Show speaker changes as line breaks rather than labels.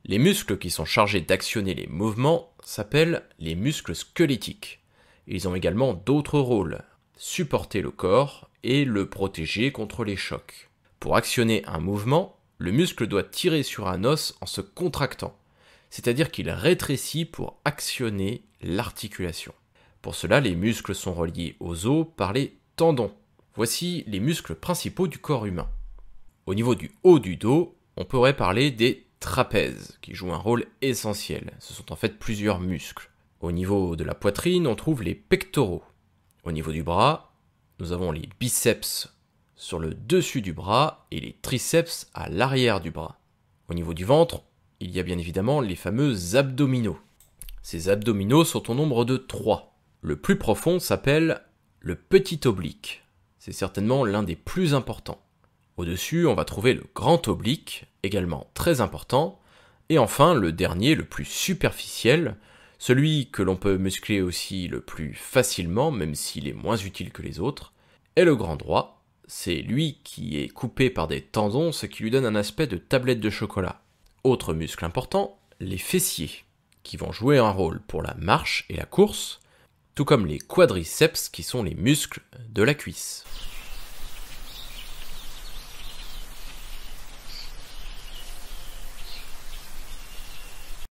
Les muscles qui sont chargés d'actionner les mouvements s'appellent les muscles squelettiques. Ils ont également d'autres rôles, supporter le corps et le protéger contre les chocs. Pour actionner un mouvement, le muscle doit tirer sur un os en se contractant, c'est-à-dire qu'il rétrécit pour actionner l'articulation. Pour cela, les muscles sont reliés aux os par les tendons. Voici les muscles principaux du corps humain. Au niveau du haut du dos, on pourrait parler des trapèzes, qui jouent un rôle essentiel. Ce sont en fait plusieurs muscles. Au niveau de la poitrine, on trouve les pectoraux. Au niveau du bras, nous avons les biceps sur le dessus du bras et les triceps à l'arrière du bras. Au niveau du ventre, il y a bien évidemment les fameux abdominaux. Ces abdominaux sont au nombre de 3. Le plus profond s'appelle le petit oblique. C'est certainement l'un des plus importants. Au-dessus, on va trouver le grand oblique, également très important, et enfin le dernier, le plus superficiel, celui que l'on peut muscler aussi le plus facilement, même s'il est moins utile que les autres, est le grand droit. C'est lui qui est coupé par des tendons, ce qui lui donne un aspect de tablette de chocolat. Autre muscle important, les fessiers, qui vont jouer un rôle pour la marche et la course, tout comme les quadriceps qui sont les muscles de la cuisse.